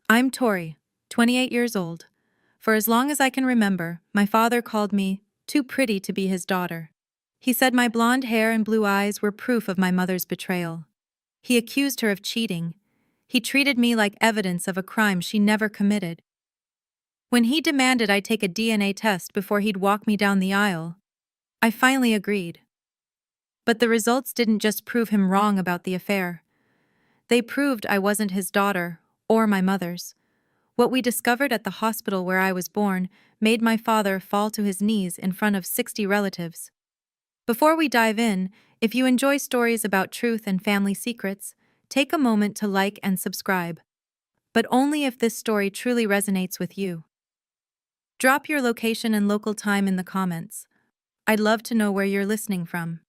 I'm Tori, 28 years old. For as long as I can remember, my father called me too pretty to be his daughter. He said my blonde hair and blue eyes were proof of my mother's betrayal. He accused her of cheating. He treated me like evidence of a crime she never committed. When he demanded I take a DNA test before he'd walk me down the aisle, I finally agreed. But the results didn't just prove him wrong about the affair. They proved I wasn't his daughter, or my mother's. What we discovered at the hospital where I was born made my father fall to his knees in front of 60 relatives. Before we dive in, if you enjoy stories about truth and family secrets, take a moment to like and subscribe. But only if this story truly resonates with you. Drop your location and local time in the comments. I'd love to know where you're listening from.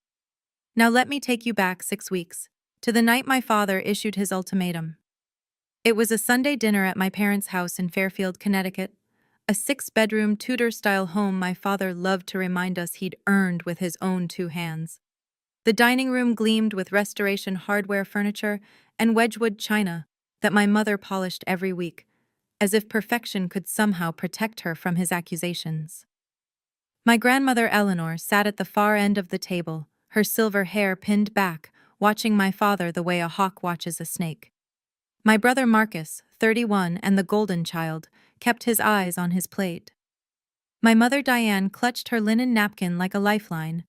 Now let me take you back 6 weeks, to the night my father issued his ultimatum. It was a Sunday dinner at my parents' house in Fairfield, Connecticut, a 6-bedroom Tudor-style home my father loved to remind us he'd earned with his own 2 hands. The dining room gleamed with Restoration hardware furniture and Wedgwood china that my mother polished every week, as if perfection could somehow protect her from his accusations. My grandmother Eleanor sat at the far end of the table, her silver hair pinned back, watching my father the way a hawk watches a snake. My brother Marcus, 31 and the golden child, kept his eyes on his plate. My mother Diane clutched her linen napkin like a lifeline,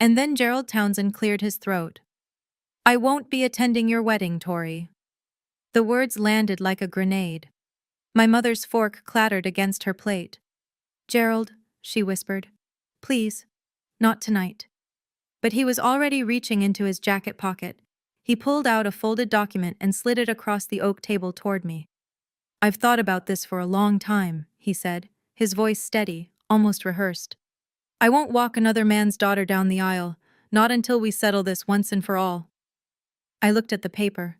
and then Gerald Townsend cleared his throat. "I won't be attending your wedding, Tori." The words landed like a grenade. My mother's fork clattered against her plate. "Gerald," she whispered, "please, not tonight." But he was already reaching into his jacket pocket. He pulled out a folded document and slid it across the oak table toward me. "I've thought about this for a long time," he said, his voice steady, almost rehearsed. "I won't walk another man's daughter down the aisle, not until we settle this once and for all." I looked at the paper.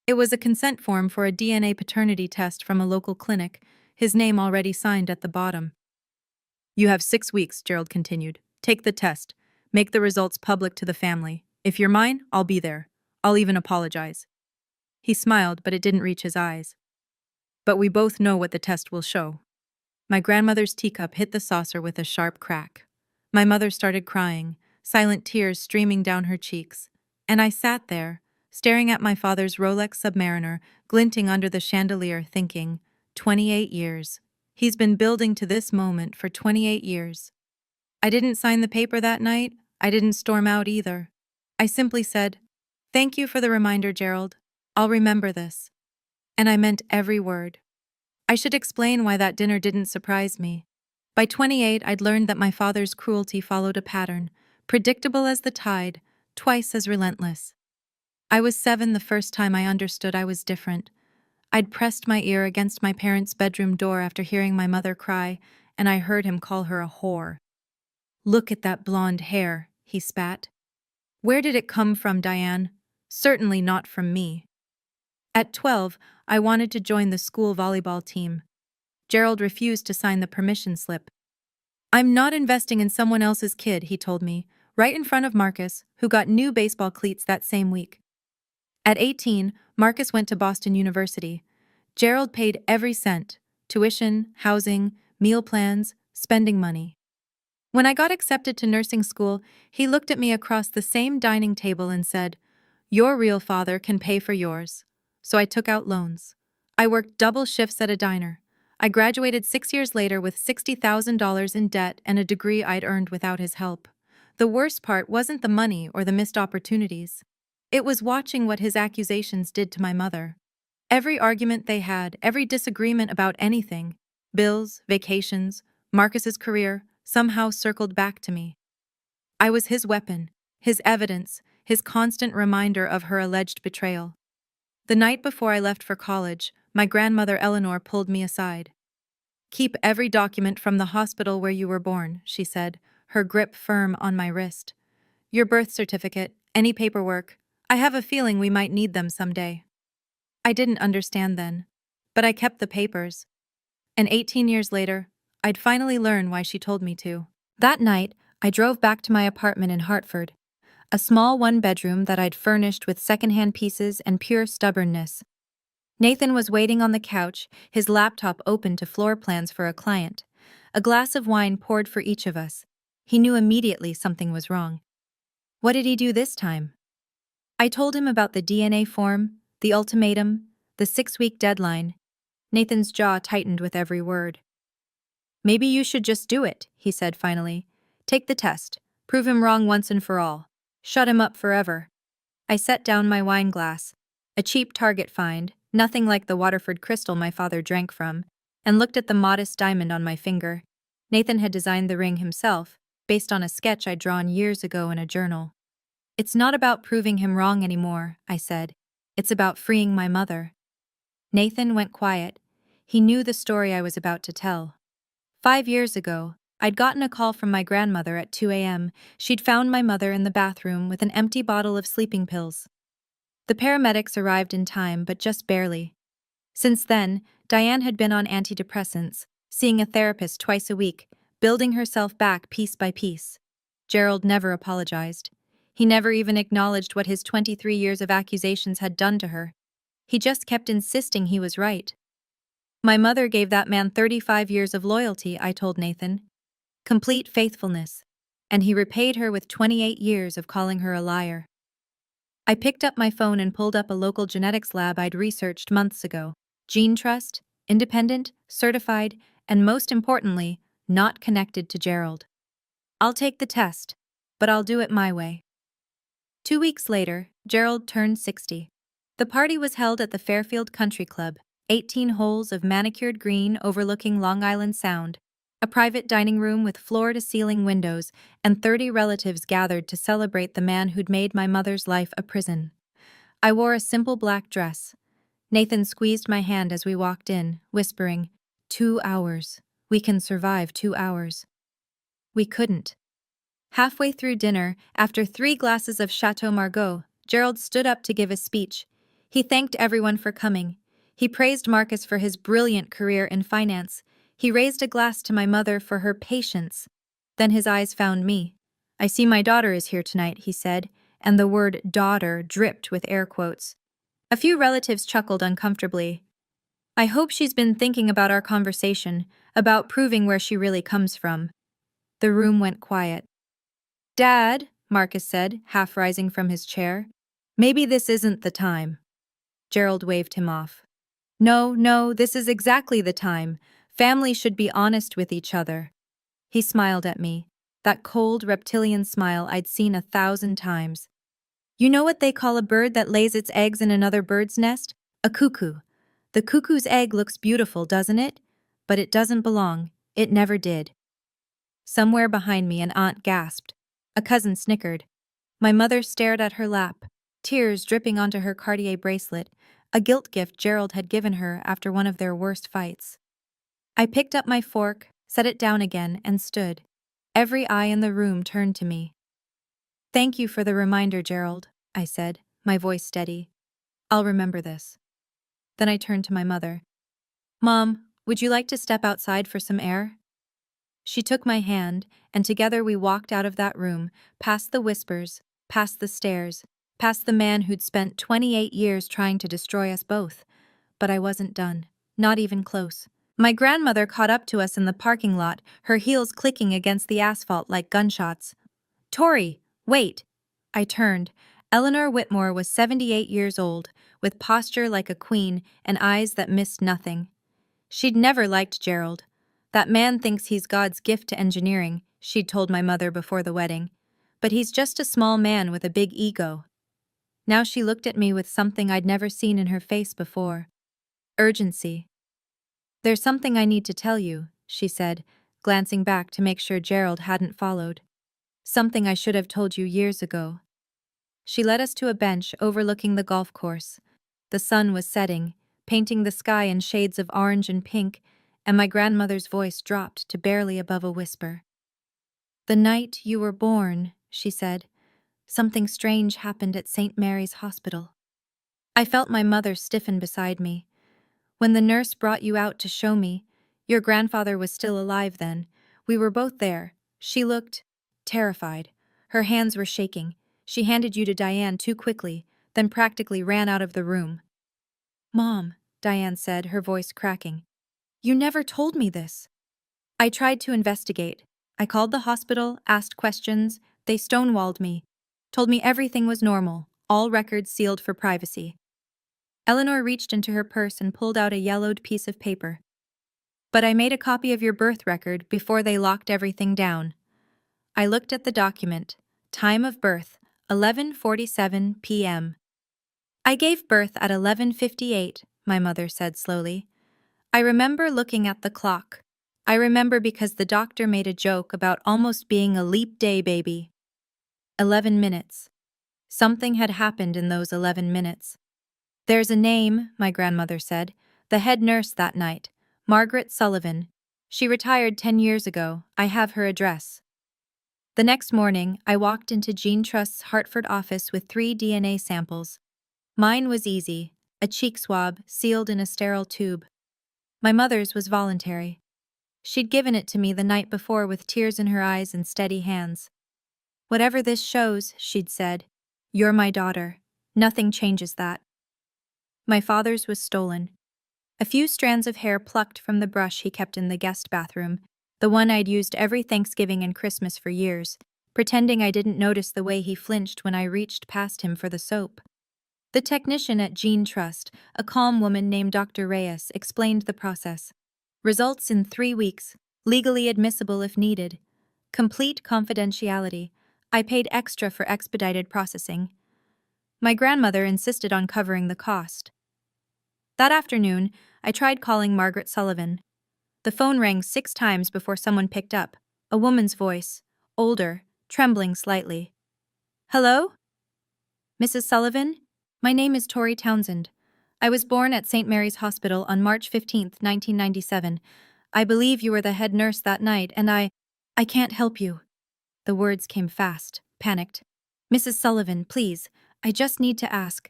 It was a consent form for a DNA paternity test from a local clinic, his name already signed at the bottom. "You have 6 weeks," Gerald continued. "Take the test. Make the results public to the family. If you're mine, I'll be there. I'll even apologize." He smiled, but it didn't reach his eyes. "But we both know what the test will show." My grandmother's teacup hit the saucer with a sharp crack. My mother started crying, silent tears streaming down her cheeks. And I sat there, staring at my father's Rolex Submariner glinting under the chandelier, thinking, 28 years. He's been building to this moment for 28 years. I didn't sign the paper that night. I didn't storm out either. I simply said, "Thank you for the reminder, Gerald. I'll remember this." And I meant every word. I should explain why that dinner didn't surprise me. By 28, I'd learned that my father's cruelty followed a pattern, predictable as the tide, twice as relentless. I was 7 the first time I understood I was different. I'd pressed my ear against my parents' bedroom door after hearing my mother cry, and I heard him call her a whore. "Look at that blonde hair," he spat. "Where did it come from, Diane? Certainly not from me." At 12, I wanted to join the school volleyball team. Gerald refused to sign the permission slip. "I'm not investing in someone else's kid," he told me, right in front of Marcus, who got new baseball cleats that same week. At 18, Marcus went to Boston University. Gerald paid every cent: tuition, housing, meal plans, spending money. When I got accepted to nursing school, he looked at me across the same dining table and said, "Your real father can pay for yours." So I took out loans. I worked double shifts at a diner. I graduated 6 years later with $60,000 in debt and a degree I'd earned without his help. The worst part wasn't the money or the missed opportunities. It was watching what his accusations did to my mother. Every argument they had, every disagreement about anything, bills, vacations, Marcus's career, somehow circled back to me. I was his weapon, his evidence, his constant reminder of her alleged betrayal. The night before I left for college, my grandmother Eleanor pulled me aside. "Keep every document from the hospital where you were born," she said, her grip firm on my wrist. "Your birth certificate, any paperwork. I have a feeling we might need them someday." I didn't understand then, but I kept the papers. And 18 years later, I'd finally learn why she told me to. That night, I drove back to my apartment in Hartford, a small 1-bedroom that I'd furnished with secondhand pieces and pure stubbornness. Nathan was waiting on the couch, his laptop open to floor plans for a client. A glass of wine poured for each of us. He knew immediately something was wrong. What did he do this time? I told him about the DNA form, the ultimatum, the 6-week deadline. Nathan's jaw tightened with every word. Maybe you should just do it, he said finally. Take the test. Prove him wrong once and for all. Shut him up forever. I set down my wine glass, a cheap Target find, nothing like the Waterford crystal my father drank from, and looked at the modest diamond on my finger. Nathan had designed the ring himself, based on a sketch I'd drawn years ago in a journal. It's not about proving him wrong anymore, I said. It's about freeing my mother. Nathan went quiet. He knew the story I was about to tell. 5 years ago, I'd gotten a call from my grandmother at 2 a.m. She'd found my mother in the bathroom with an empty bottle of sleeping pills. The paramedics arrived in time, but just barely. Since then, Diane had been on antidepressants, seeing a therapist twice a week, building herself back piece by piece. Gerald never apologized. He never even acknowledged what his 23 years of accusations had done to her. He just kept insisting he was right. My mother gave that man 35 years of loyalty, I told Nathan. Complete faithfulness. And he repaid her with 28 years of calling her a liar. I picked up my phone and pulled up a local genetics lab I'd researched months ago. Gene Trust, independent, certified, and most importantly, not connected to Gerald. I'll take the test, but I'll do it my way. 2 weeks later, Gerald turned 60. The party was held at the Fairfield Country Club, 18 holes of manicured green overlooking Long Island Sound, a private dining room with floor-to-ceiling windows, and 30 relatives gathered to celebrate the man who'd made my mother's life a prison. I wore a simple black dress. Nathan squeezed my hand as we walked in, whispering, 2 hours. We can survive 2 hours. We couldn't. Halfway through dinner, after 3 glasses of Chateau Margaux, Gerald stood up to give a speech. He thanked everyone for coming. He praised Marcus for his brilliant career in finance. He raised a glass to my mother for her patience. Then his eyes found me. I see my daughter is here tonight, he said, and the word daughter dripped with air quotes. A few relatives chuckled uncomfortably. I hope she's been thinking about our conversation, about proving where she really comes from. The room went quiet. Dad, Marcus said, half rising from his chair. Maybe this isn't the time. Gerald waved him off. No, this is exactly the time. Families should be honest with each other. He smiled at me, that cold reptilian smile I'd seen 1,000 times. You know what they call a bird that lays its eggs in another bird's nest? A cuckoo. The cuckoo's egg looks beautiful, doesn't it? But it doesn't belong. It never did. Somewhere behind me, an aunt gasped. A cousin snickered. My mother stared at her lap, tears dripping onto her Cartier bracelet, a guilt gift Gerald had given her after one of their worst fights. I picked up my fork, set it down again, and stood. Every eye in the room turned to me. Thank you for the reminder, Gerald, I said, my voice steady. I'll remember this. Then I turned to my mother. Mom, would you like to step outside for some air? She took my hand, and together we walked out of that room, past the whispers, past the stares, past the man who'd spent 28 years trying to destroy us both. But I wasn't done, not even close. My grandmother caught up to us in the parking lot, her heels clicking against the asphalt like gunshots. Tori, wait! I turned. Eleanor Whitmore was 78 years old, with posture like a queen and eyes that missed nothing. She'd never liked Gerald. That man thinks he's God's gift to engineering, she'd told my mother before the wedding. But he's just a small man with a big ego. Now she looked at me with something I'd never seen in her face before. Urgency. There's something I need to tell you, she said, glancing back to make sure Gerald hadn't followed. Something I should have told you years ago. She led us to a bench overlooking the golf course. The sun was setting, painting the sky in shades of orange and pink, and my grandmother's voice dropped to barely above a whisper. The night you were born, she said, something strange happened at St. Mary's Hospital. I felt my mother stiffen beside me. When the nurse brought you out to show me, your grandfather was still alive then. We were both there. She looked terrified. Her hands were shaking. She handed you to Diane too quickly, then practically ran out of the room. Mom, Diane said, her voice cracking. "You never told me this." I tried to investigate. I called the hospital, asked questions. They stonewalled me, told me everything was normal, all records sealed for privacy. Eleanor reached into her purse and pulled out a yellowed piece of paper. "But I made a copy of your birth record before they locked everything down." I looked at the document. Time of birth, 11:47 p.m. "I gave birth at 11:58, my mother said slowly. "I remember looking at the clock. I remember because the doctor made a joke about almost being a leap day baby. 11 minutes. Something had happened in those 11 minutes. "There's a name," my grandmother said. "The head nurse that night. Margaret Sullivan. She retired 10 years ago. I have her address." The next morning, I walked into Gene Trust's Hartford office with 3 DNA samples. Mine was easy, a cheek swab sealed in a sterile tube. My mother's was voluntary. She'd given it to me the night before with tears in her eyes and steady hands. "Whatever this shows," she'd said, "you're my daughter. Nothing changes that." My father's was stolen. A few strands of hair plucked from the brush he kept in the guest bathroom, the one I'd used every Thanksgiving and Christmas for years, pretending I didn't notice the way he flinched when I reached past him for the soap. The technician at Gene Trust, a calm woman named Dr. Reyes, explained the process. "Results in 3 weeks, legally admissible if needed. Complete confidentiality. I paid extra for expedited processing." My grandmother insisted on covering the cost. That afternoon, I tried calling Margaret Sullivan. The phone rang 6 times before someone picked up, a woman's voice, older, trembling slightly. "Hello? Mrs. Sullivan? My name is Tori Townsend. I was born at St. Mary's Hospital on March 15, 1997. I believe you were the head nurse that night, and I can't help you." The words came fast, panicked. "Mrs. Sullivan, please, I just need to ask.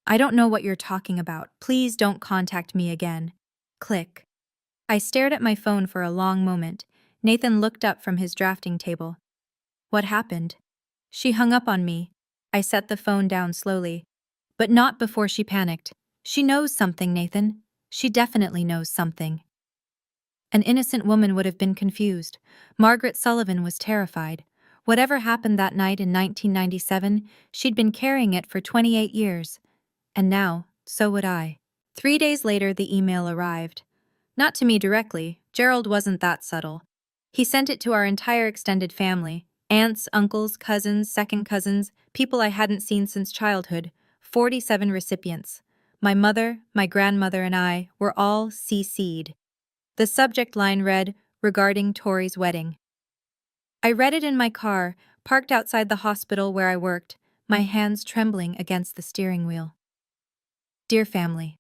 I don't know what you're talking about. Please don't contact me again." Click. I stared at my phone for a long moment. Nathan looked up from his drafting table. "What happened?" She hung up on me. I set the phone down slowly. But not before she panicked. "She knows something, Nathan. She definitely knows something." An innocent woman would have been confused. Margaret Sullivan was terrified. Whatever happened that night in 1997, she'd been carrying it for 28 years. And now, so would I. 3 days later, the email arrived. Not to me directly. Gerald wasn't that subtle. He sent it to our entire extended family. Aunts, uncles, cousins, second cousins, people I hadn't seen since childhood. 47 recipients. My mother, my grandmother, and I were all CC'd. The subject line read, "Regarding Tori's wedding." I read it in my car, parked outside the hospital where I worked, my hands trembling against the steering wheel. Dear family,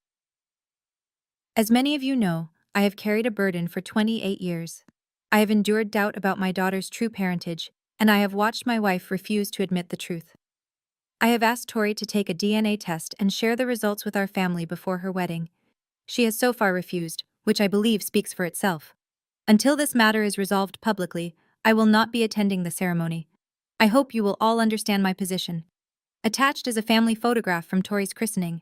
as many of you know, I have carried a burden for 28 years. I have endured doubt about my daughter's true parentage, and I have watched my wife refuse to admit the truth. I have asked Tori to take a DNA test and share the results with our family before her wedding. She has so far refused, which I believe speaks for itself. Until this matter is resolved publicly, I will not be attending the ceremony. I hope you will all understand my position. Attached is a family photograph from Tori's christening.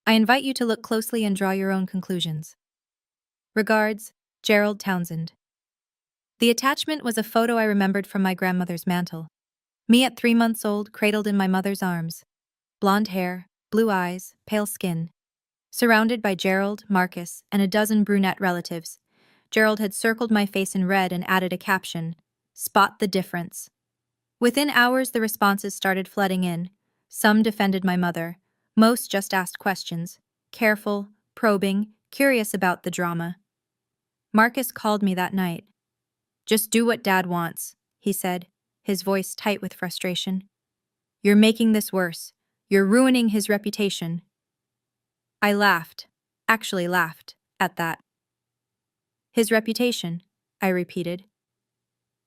I invite you to look closely and draw your own conclusions. Regards, Gerald Townsend. The attachment was a photo I remembered from my grandmother's mantle. Me at 3 months old, cradled in my mother's arms. Blonde hair, blue eyes, pale skin. Surrounded by Gerald, Marcus, and a dozen brunette relatives. Gerald had circled my face in red and added a caption, "Spot the difference." Within hours, the responses started flooding in. Some defended my mother. Most just asked questions. Careful, probing, curious about the drama. Marcus called me that night. "Just do what Dad wants," he said, his voice tight with frustration. "You're making this worse. You're ruining his reputation." I laughed, actually laughed, at that. "His reputation," I repeated.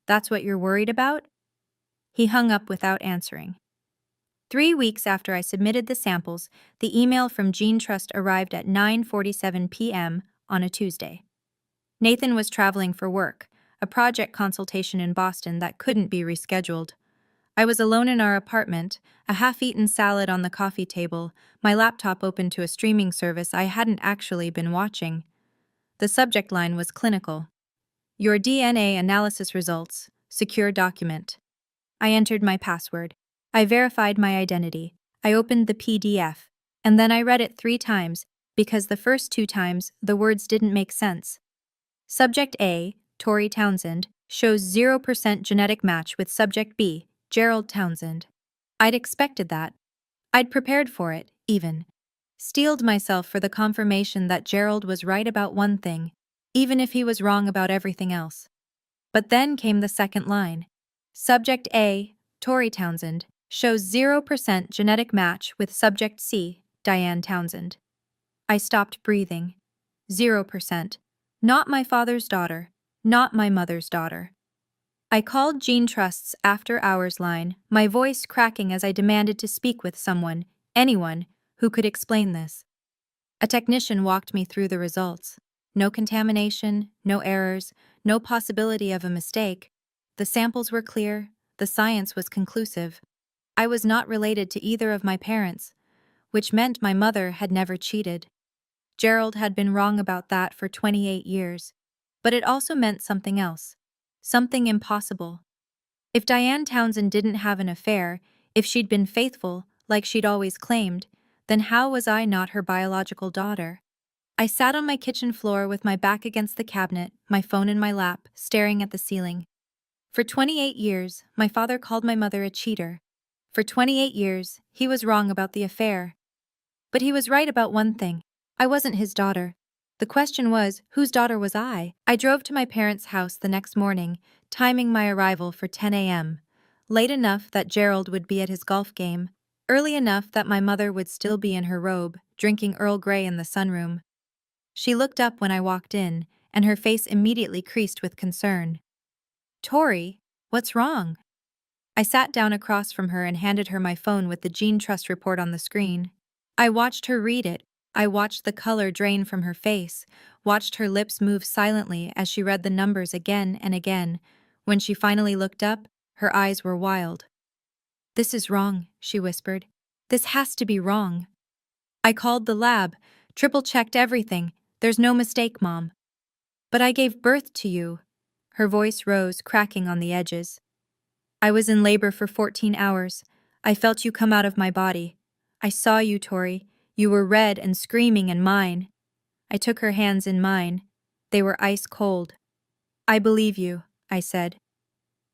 "That's what you're worried about?" He hung up without answering. 3 weeks after I submitted the samples, the email from Gene Trust arrived at 9:47 p.m. on a Tuesday. Nathan was traveling for work, a project consultation in Boston that couldn't be rescheduled. I was alone in our apartment, a half-eaten salad on the coffee table, my laptop open to a streaming service I hadn't actually been watching. The subject line was clinical. Your DNA analysis results, secure document. I entered my password. I verified my identity. I opened the PDF. And then I read it 3 times, because the first 2 times the words didn't make sense. Subject A, Tori Townsend, shows 0% genetic match with Subject B, Gerald Townsend. I'd expected that. I'd prepared for it, even. Steeled myself for the confirmation that Gerald was right about one thing, even if he was wrong about everything else. But then came the second line. Subject A, Tori Townsend, shows 0% genetic match with Subject C, Diane Townsend. I stopped breathing. 0%. Not my father's daughter. Not my mother's daughter. I called Gene Trust's after-hours line, my voice cracking as I demanded to speak with someone, anyone, who could explain this. A technician walked me through the results. No contamination, no errors, no possibility of a mistake. The samples were clear, the science was conclusive. I was not related to either of my parents, which meant my mother had never cheated. Gerald had been wrong about that for 28 years. But it also meant something else. Something impossible. If Diane Townsend didn't have an affair, if she'd been faithful, like she'd always claimed, then how was I not her biological daughter? I sat on my kitchen floor with my back against the cabinet, my phone in my lap, staring at the ceiling. For 28 years, my father called my mother a cheater. For 28 years, he was wrong about the affair. But he was right about one thing. I wasn't his daughter. The question was, whose daughter was I? I drove to my parents' house the next morning, timing my arrival for 10 a.m. Late enough that Gerald would be at his golf game, early enough that my mother would still be in her robe, drinking Earl Grey in the sunroom. She looked up when I walked in, and her face immediately creased with concern. Tori, what's wrong? I sat down across from her and handed her my phone with the Gene Trust report on the screen. I watched her read it. I watched the color drain from her face, watched her lips move silently as she read the numbers again and again. When she finally looked up, her eyes were wild. This is wrong, she whispered. This has to be wrong. I called the lab, triple-checked everything. There's no mistake, Mom. But I gave birth to you. Her voice rose, cracking on the edges. I was in labor for 14 hours. I felt you come out of my body. I saw you, Tori. You were red and screaming and mine. I took her hands in mine. They were ice cold. I believe you, I said.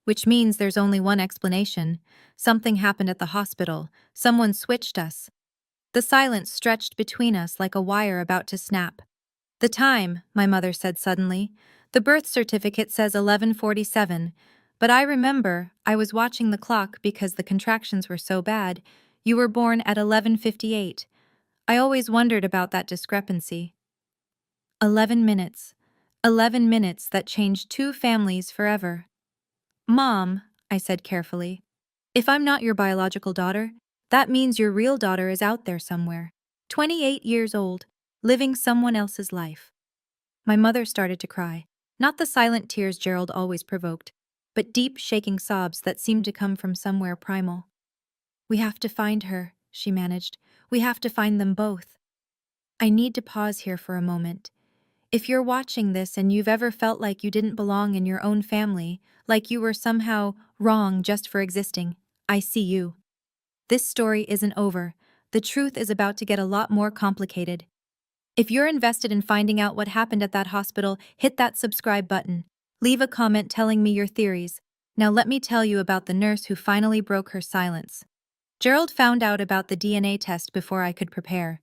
Which means there's only one explanation. Something happened at the hospital. Someone switched us. The silence stretched between us like a wire about to snap. The time, my mother said suddenly. The birth certificate says 11:47, but I remember I was watching the clock because the contractions were so bad. You were born at 11:58. I always wondered about that discrepancy. 11 minutes. 11 minutes that changed 2 families forever. Mom, I said carefully, if I'm not your biological daughter, that means your real daughter is out there somewhere, 28 years old, living someone else's life. My mother started to cry, not the silent tears Gerald always provoked, but deep, shaking sobs that seemed to come from somewhere primal. We have to find her, she managed. We have to find them both. I need to pause here for a moment. If you're watching this and you've ever felt like you didn't belong in your own family, like you were somehow wrong just for existing, I see you. This story isn't over. The truth is about to get a lot more complicated. If you're invested in finding out what happened at that hospital, hit that subscribe button. Leave a comment telling me your theories. Now let me tell you about the nurse who finally broke her silence. Gerald found out about the DNA test before I could prepare.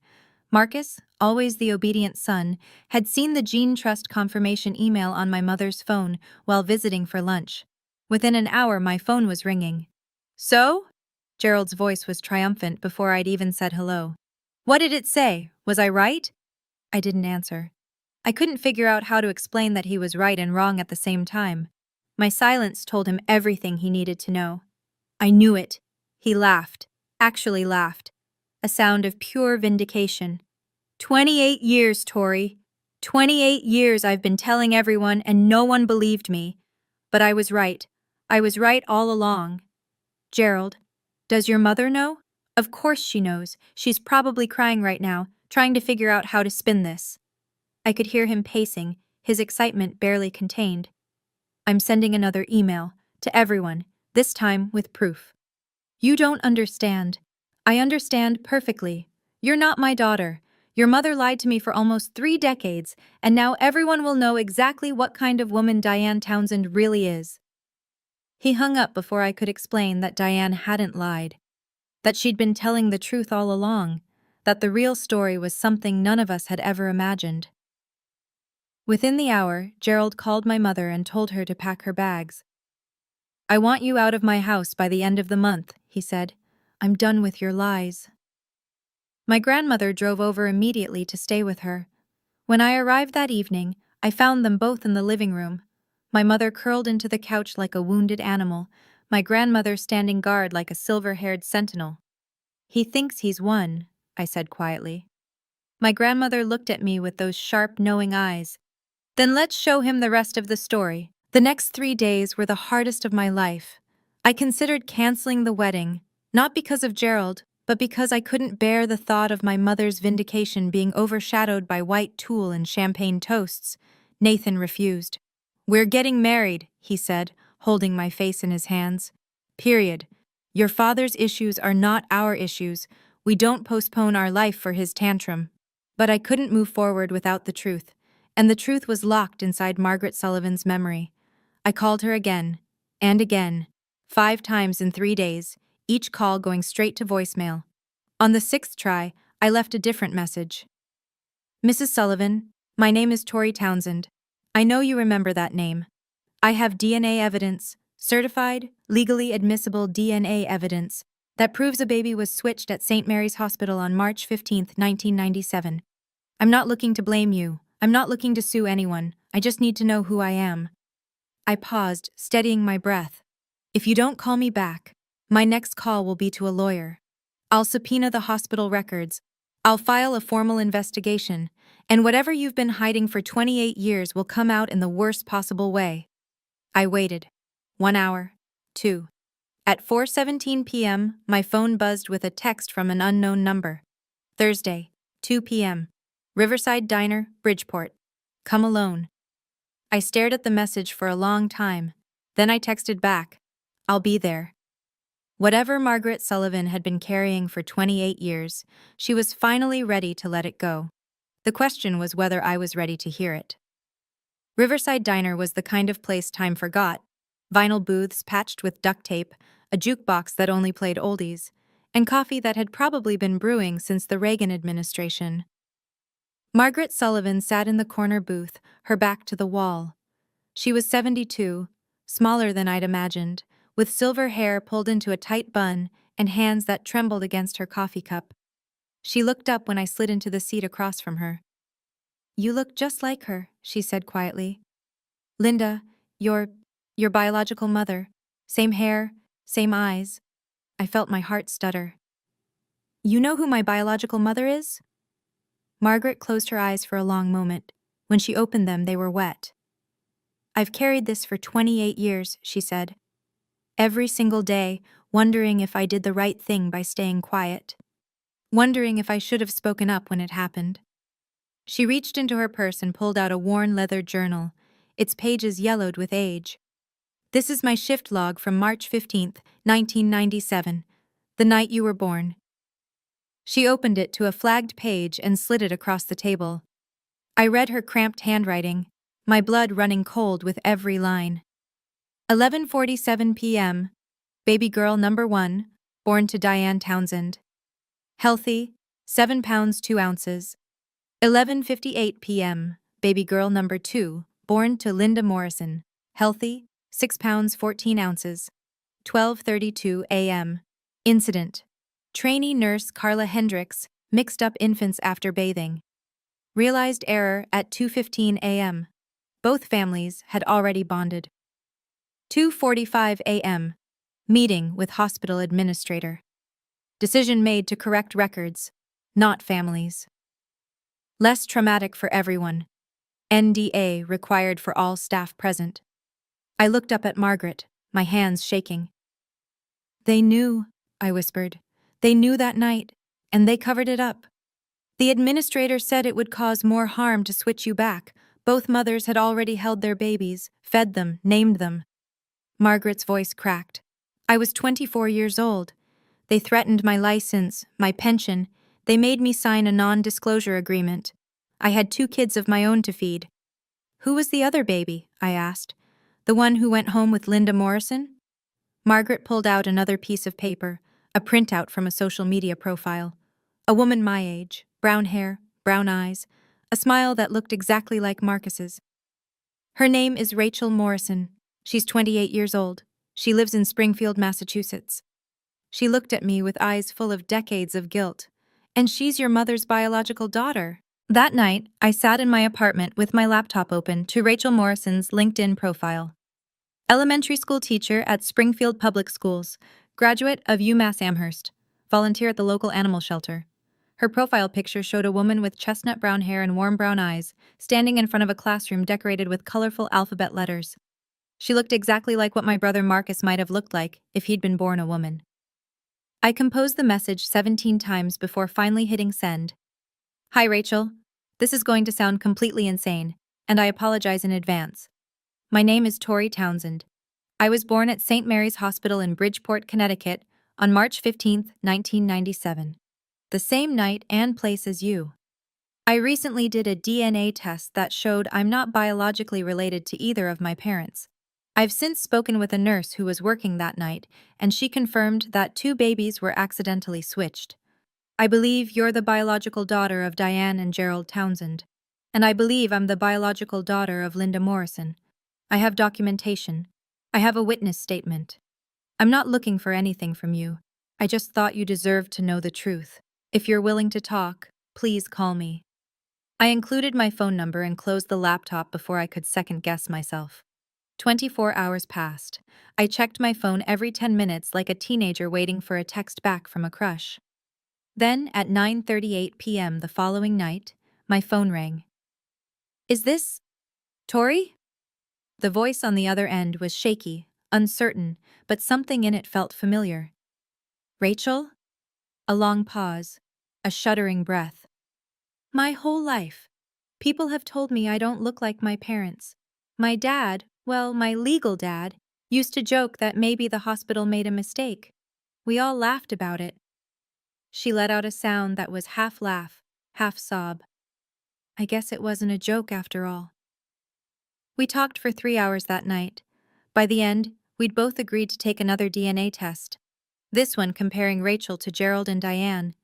Marcus, always the obedient son, had seen the Gene Trust confirmation email on my mother's phone while visiting for lunch. Within an hour, my phone was ringing. So? Gerald's voice was triumphant before I'd even said hello. What did it say? Was I right? I didn't answer. I couldn't figure out how to explain that he was right and wrong at the same time. My silence told him everything he needed to know. I knew it. He laughed, actually laughed. A sound of pure vindication. 28 years, Tori. 28 years I've been telling everyone and no one believed me. But I was right. I was right all along. Gerald, does your mother know? Of course she knows. She's probably crying right now, trying to figure out how to spin this. I could hear him pacing, his excitement barely contained. I'm sending another email, to everyone, this time with proof. You don't understand. I understand perfectly. You're not my daughter. Your mother lied to me for almost 3 decades, and now everyone will know exactly what kind of woman Diane Townsend really is. He hung up before I could explain that Diane hadn't lied, that she'd been telling the truth all along, that the real story was something none of us had ever imagined. Within the hour, Gerald called my mother and told her to pack her bags. I want you out of my house by the end of the month, he said. I'm done with your lies. My grandmother drove over immediately to stay with her. When I arrived that evening, I found them both in the living room. My mother curled into the couch like a wounded animal, my grandmother standing guard like a silver-haired sentinel. He thinks he's won, I said quietly. My grandmother looked at me with those sharp, knowing eyes. Then let's show him the rest of the story. The next 3 days were the hardest of my life. I considered canceling the wedding, not because of Gerald, but because I couldn't bear the thought of my mother's vindication being overshadowed by white tulle and champagne toasts. Nathan refused. We're getting married, he said, holding my face in his hands. Period. Your father's issues are not our issues. We don't postpone our life for his tantrum. But I couldn't move forward without the truth, and the truth was locked inside Margaret Sullivan's memory. I called her again, and again, 5 times in 3 days, each call going straight to voicemail. On the 6th try, I left a different message. Mrs. Sullivan, my name is Tori Townsend. I know you remember that name. I have DNA evidence, certified, legally admissible DNA evidence, that proves a baby was switched at St. Mary's Hospital on March 15, 1997. I'm not looking to blame you. I'm not looking to sue anyone. I just need to know who I am. I paused, steadying my breath. If you don't call me back, my next call will be to a lawyer. I'll subpoena the hospital records. I'll file a formal investigation, and whatever you've been hiding for 28 years will come out in the worst possible way. I waited. 1 hour. 2. At 4:17 p.m., my phone buzzed with a text from an unknown number. Thursday, 2 p.m. Riverside Diner, Bridgeport. Come alone. I stared at the message for a long time. Then I texted back, I'll be there. Whatever Margaret Sullivan had been carrying for 28 years, she was finally ready to let it go. The question was whether I was ready to hear it. Riverside Diner was the kind of place time forgot. Vinyl booths patched with duct tape, a jukebox that only played oldies, and coffee that had probably been brewing since the Reagan administration. Margaret Sullivan sat in the corner booth, her back to the wall. She was 72, smaller than I'd imagined, with silver hair pulled into a tight bun and hands that trembled against her coffee cup. She looked up when I slid into the seat across from her. You look just like her, she said quietly. Linda, your biological mother. Same hair, same eyes. I felt my heart stutter. You know who my biological mother is? Margaret closed her eyes for a long moment. When she opened them, they were wet. I've carried this for 28 years, she said. Every single day, wondering if I did the right thing by staying quiet. Wondering if I should have spoken up when it happened. She reached into her purse and pulled out a worn leather journal, its pages yellowed with age. This is my shift log from March 15th, 1997, the night you were born. She opened it to a flagged page and slid it across the table. I read her cramped handwriting, my blood running cold with every line. 11:47 p.m., baby girl number 1, born to Diane Townsend. Healthy, 7 pounds 2 ounces. 11:58 p.m., baby girl number 2, born to Linda Morrison. Healthy, 6 pounds 14 ounces. 12:32 a.m. Incident. Trainee nurse Carla Hendricks mixed up infants after bathing. Realized error at 2:15 a.m. Both families had already bonded. 2:45 a.m. Meeting with hospital administrator. Decision made to correct records, not families. Less traumatic for everyone. NDA required for all staff present. I looked up at Margaret, my hands shaking. They knew, I whispered. They knew that night, and they covered it up. The administrator said it would cause more harm to switch you back. Both mothers had already held their babies, fed them, named them. Margaret's voice cracked. I was 24 years old. They threatened my license, my pension. They made me sign a non-disclosure agreement. I had 2 kids of my own to feed. Who was the other baby? I asked. The one who went home with Linda Morrison? Margaret pulled out another piece of paper, a printout from a social media profile. A woman my age, brown hair, brown eyes, a smile that looked exactly like Marcus's. Her name is Rachel Morrison. She's 28 years old. She lives in Springfield, Massachusetts. She looked at me with eyes full of decades of guilt. And she's your mother's biological daughter. That night, I sat in my apartment with my laptop open to Rachel Morrison's LinkedIn profile. Elementary school teacher at Springfield Public Schools, graduate of UMass Amherst, volunteer at the local animal shelter. Her profile picture showed a woman with chestnut brown hair and warm brown eyes, standing in front of a classroom decorated with colorful alphabet letters. She looked exactly like what my brother Marcus might have looked like if he'd been born a woman. I composed the message 17 times before finally hitting send. Hi Rachel. This is going to sound completely insane, and I apologize in advance. My name is Tori Townsend. I was born at St. Mary's Hospital in Bridgeport, Connecticut, on March 15, 1997. The same night and place as you. I recently did a DNA test that showed I'm not biologically related to either of my parents. I've since spoken with a nurse who was working that night, and she confirmed that 2 babies were accidentally switched. I believe you're the biological daughter of Diane and Gerald Townsend, and I believe I'm the biological daughter of Linda Morrison. I have documentation. I have a witness statement. I'm not looking for anything from you. I just thought you deserved to know the truth. If you're willing to talk, please call me. I included my phone number and closed the laptop before I could second-guess myself. 24 hours passed. I checked my phone every 10 minutes like a teenager waiting for a text back from a crush. Then, at 9:38 p.m. the following night, my phone rang. Is this Tori? The voice on the other end was shaky, uncertain, but something in it felt familiar. Rachel? A long pause, a shuddering breath. My whole life, people have told me I don't look like my parents. My dad, well, my legal dad, used to joke that maybe the hospital made a mistake. We all laughed about it. She let out a sound that was half laugh, half sob. I guess it wasn't a joke after all. We talked for 3 hours that night. By the end, we'd both agreed to take another DNA test. This one comparing Rachel to Gerald and Diane.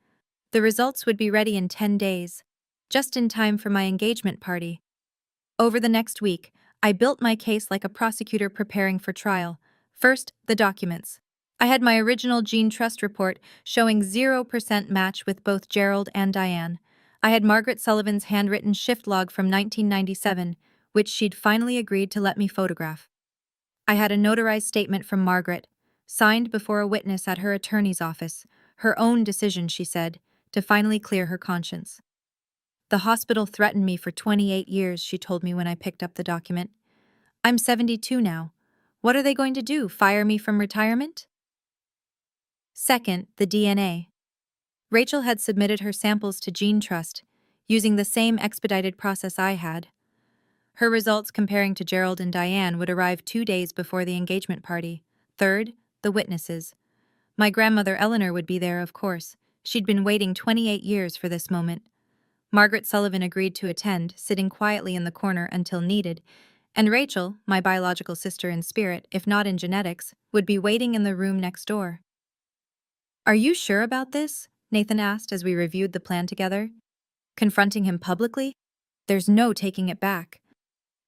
The results would be ready in 10 days, just in time for my engagement party. Over the next week, I built my case like a prosecutor preparing for trial. First, the documents. I had my original gene trust report showing 0% match with both Gerald and Diane. I had Margaret Sullivan's handwritten shift log from 1997, which she'd finally agreed to let me photograph. I had a notarized statement from Margaret, signed before a witness at her attorney's office, her own decision, she said, to finally clear her conscience. The hospital threatened me for 28 years, she told me when I picked up the document. I'm 72 now. What are they going to do, fire me from retirement? Second, the DNA. Rachel had submitted her samples to Gene Trust, using the same expedited process I had. Her results comparing to Gerald and Diane would arrive 2 days before the engagement party. Third, the witnesses. My grandmother Eleanor would be there, of course. She'd been waiting 28 years for this moment. Margaret Sullivan agreed to attend, sitting quietly in the corner until needed, and Rachel, my biological sister in spirit, if not in genetics, would be waiting in the room next door. Are you sure about this? Nathan asked as we reviewed the plan together. Confronting him publicly? There's no taking it back.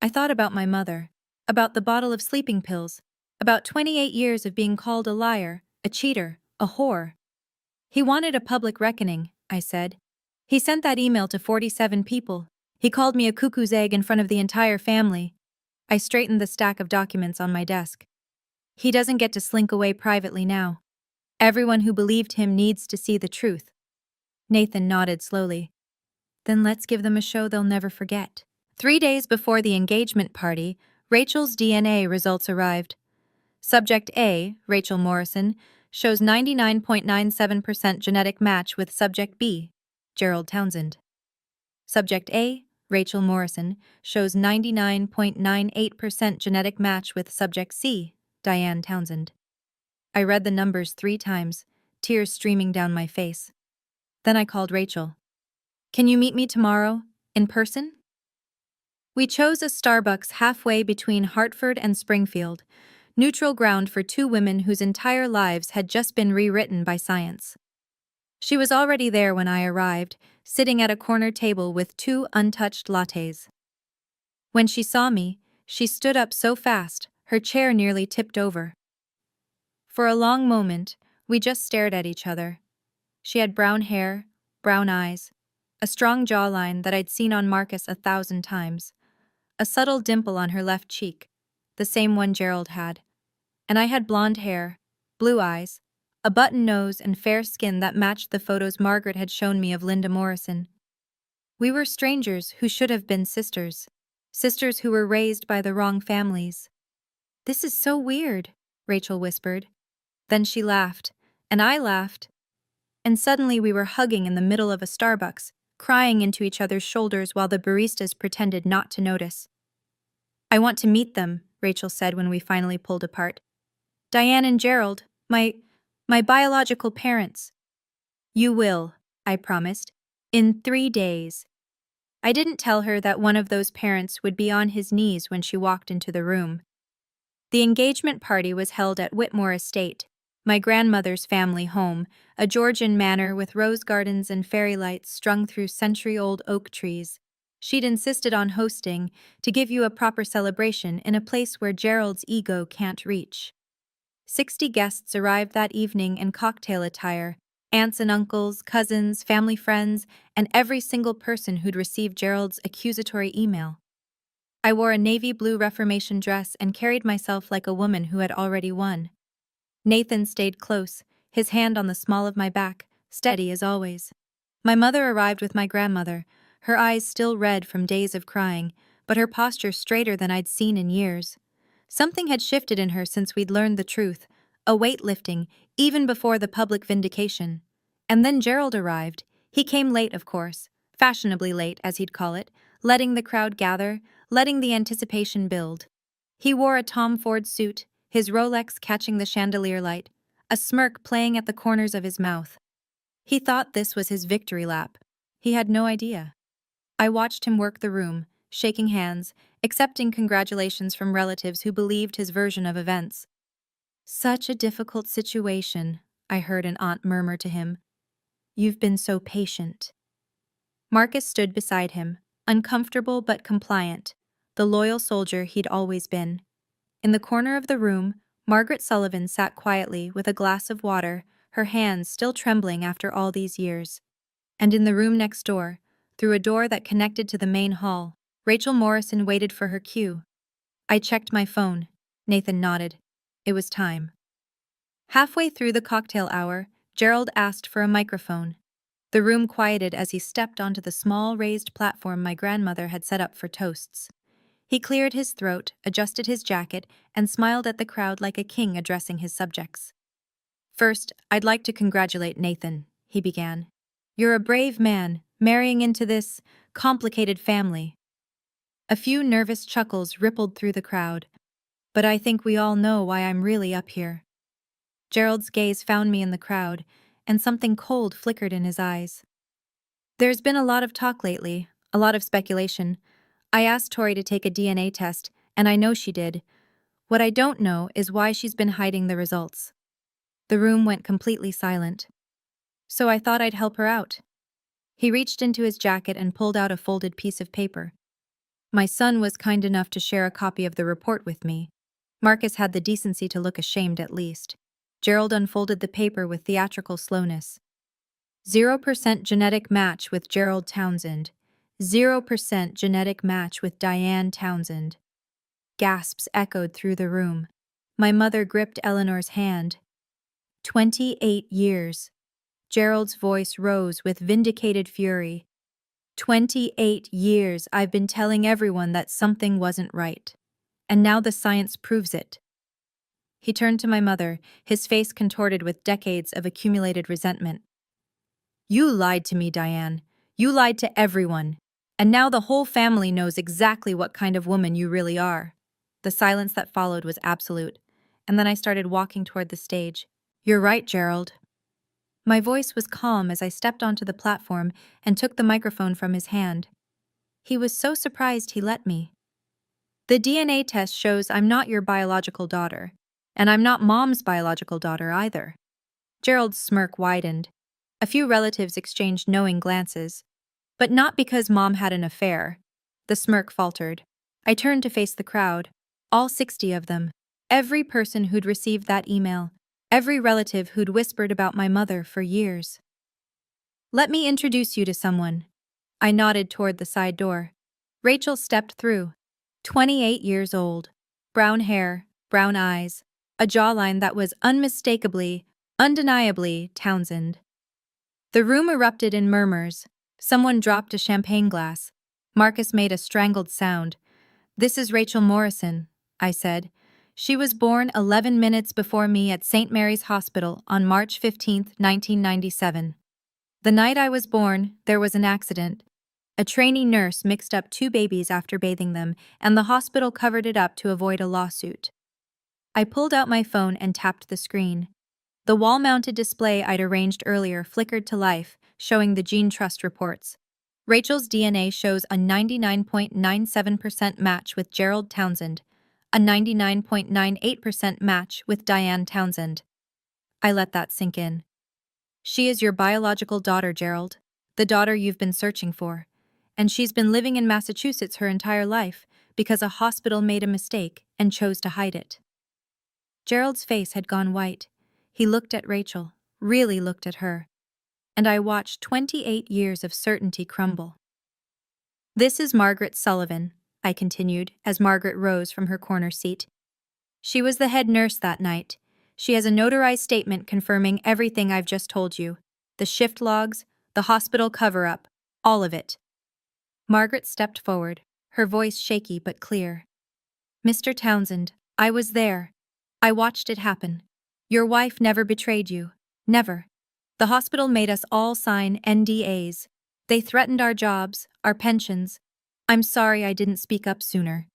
I thought about my mother, about the bottle of sleeping pills, about 28 years of being called a liar, a cheater, a whore. He wanted a public reckoning, I said. He sent that email to 47 people. He called me a cuckoo's egg in front of the entire family. I straightened the stack of documents on my desk. He doesn't get to slink away privately now. Everyone who believed him needs to see the truth. Nathan nodded slowly. Then let's give them a show they'll never forget. 3 days before the engagement party, Rachel's DNA results arrived. Subject A, Rachel Morrison, shows 99.97% genetic match with subject B, Gerald Townsend. Subject A, Rachel Morrison, shows 99.98% genetic match with subject C, Diane Townsend. I read the numbers 3 times, tears streaming down my face. Then I called Rachel. "Can you meet me tomorrow, in person?" We chose a Starbucks halfway between Hartford and Springfield, neutral ground for 2 women whose entire lives had just been rewritten by science. She was already there when I arrived, sitting at a corner table with 2 untouched lattes. When she saw me, she stood up so fast, her chair nearly tipped over. For a long moment, we just stared at each other. She had brown hair, brown eyes, a strong jawline that I'd seen on Marcus 1,000 times, a subtle dimple on her left cheek, the same one Gerald had. And I had blonde hair, blue eyes, a button nose and fair skin that matched the photos Margaret had shown me of Linda Morrison. We were strangers who should have been sisters. Sisters who were raised by the wrong families. "This is so weird," Rachel whispered. Then she laughed, and I laughed. And suddenly we were hugging in the middle of a Starbucks, crying into each other's shoulders while the baristas pretended not to notice. "I want to meet them," Rachel said when we finally pulled apart. "Diane and Gerald, my biological parents." "You will," I promised, "in 3 days." I didn't tell her that one of those parents would be on his knees when she walked into the room. The engagement party was held at Whitmore Estate, my grandmother's family home, a Georgian manor with rose gardens and fairy lights strung through century-old oak trees. She'd insisted on hosting to give you a proper celebration in a place where Gerald's ego can't reach. 60 guests arrived that evening in cocktail attire, aunts and uncles, cousins, family friends, and every single person who'd received Gerald's accusatory email. I wore a navy blue Reformation dress and carried myself like a woman who had already won. Nathan stayed close, his hand on the small of my back, steady as always. My mother arrived with my grandmother, her eyes still red from days of crying, but her posture straighter than I'd seen in years. Something had shifted in her since we'd learned the truth, a weight lifting, even before the public vindication. And then Gerald arrived. He came late, of course, fashionably late, as he'd call it, letting the crowd gather, letting the anticipation build. He wore a Tom Ford suit, his Rolex catching the chandelier light, a smirk playing at the corners of his mouth. He thought this was his victory lap. He had no idea. I watched him work the room, shaking hands, accepting congratulations from relatives who believed his version of events. "Such a difficult situation," I heard an aunt murmur to him. "You've been so patient." Marcus stood beside him, uncomfortable but compliant, the loyal soldier he'd always been. In the corner of the room, Margaret Sullivan sat quietly with a glass of water, her hands still trembling after all these years. And in the room next door, through a door that connected to the main hall, Rachel Morrison waited for her cue. I checked my phone. Nathan nodded. It was time. Halfway through the cocktail hour, Gerald asked for a microphone. The room quieted as he stepped onto the small raised platform my grandmother had set up for toasts. He cleared his throat, adjusted his jacket, and smiled at the crowd like a king addressing his subjects. "First, I'd like to congratulate Nathan," he began. "You're a brave man, marrying into this complicated family." A few nervous chuckles rippled through the crowd. "But I think we all know why I'm really up here." Gerald's gaze found me in the crowd, and something cold flickered in his eyes. "There's been a lot of talk lately, a lot of speculation. I asked Tori to take a DNA test, and I know she did. What I don't know is why she's been hiding the results." The room went completely silent. So I thought I'd help her out. He reached into his jacket and pulled out a folded piece of paper. My son was kind enough to share a copy of the report with me. Marcus had the decency to look ashamed at least. Gerald unfolded the paper with theatrical slowness. 0% genetic match with Gerald Townsend. 0% genetic match with Diane Townsend. Gasps echoed through the room. My mother gripped Eleanor's hand. 28 years. Gerald's voice rose with vindicated fury. 28 years I've been telling everyone that something wasn't right. And now the science proves it. He turned to my mother, his face contorted with decades of accumulated resentment. You lied to me, Diane. You lied to everyone. And now the whole family knows exactly what kind of woman you really are. The silence that followed was absolute, and then I started walking toward the stage. You're right, Gerald. My voice was calm as I stepped onto the platform and took the microphone from his hand. He was so surprised he let me. The DNA test shows I'm not your biological daughter, and I'm not Mom's biological daughter either. Gerald's smirk widened. A few relatives exchanged knowing glances. But not because Mom had an affair. The smirk faltered. I turned to face the crowd, all 60 of them, every person who'd received that email, every relative who'd whispered about my mother for years. Let me introduce you to someone. I nodded toward the side door. Rachel stepped through. 28 years old. Brown hair, brown eyes, a jawline that was unmistakably, undeniably Townsend. The room erupted in murmurs. Someone dropped a champagne glass. Marcus made a strangled sound. This is Rachel Morrison, I said. She was born 11 minutes before me at St. Mary's Hospital on March 15, 1997. The night I was born, there was an accident. A trainee nurse mixed up 2 babies after bathing them, and the hospital covered it up to avoid a lawsuit. I pulled out my phone and tapped the screen. The wall-mounted display I'd arranged earlier flickered to life, showing the Gene Trust reports. Rachel's DNA shows a 99.97% match with Gerald Townsend, a 99.98% match with Diane Townsend. I let that sink in. She is your biological daughter, Gerald, the daughter you've been searching for. And she's been living in Massachusetts her entire life because a hospital made a mistake and chose to hide it. Gerald's face had gone white. He looked at Rachel, really looked at her. And I watched 28 years of certainty crumble. This is Margaret Sullivan, I continued, as Margaret rose from her corner seat. She was the head nurse that night. She has a notarized statement confirming everything I've just told you. The shift logs, the hospital cover-up, all of it. Margaret stepped forward, her voice shaky but clear. Mr. Townsend, I was there. I watched it happen. Your wife never betrayed you. Never. The hospital made us all sign NDAs. They threatened our jobs, our pensions. I'm sorry I didn't speak up sooner.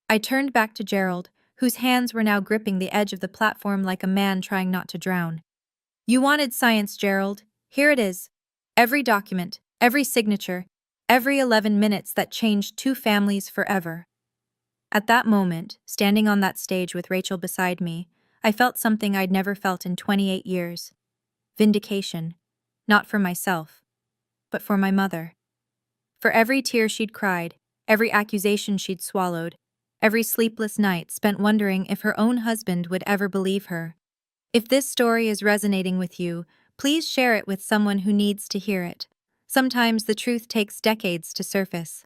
I turned back to Gerald, whose hands were now gripping the edge of the platform like a man trying not to drown. You wanted science, Gerald. Here it is. Every document, every signature, every 11 minutes that changed 2 families forever. At that moment, standing on that stage with Rachel beside me, I felt something I'd never felt in 28 years. Vindication. Not for myself, but for my mother. For every tear she'd cried, every accusation she'd swallowed, every sleepless night spent wondering if her own husband would ever believe her. If this story is resonating with you, please share it with someone who needs to hear it. Sometimes the truth takes decades to surface.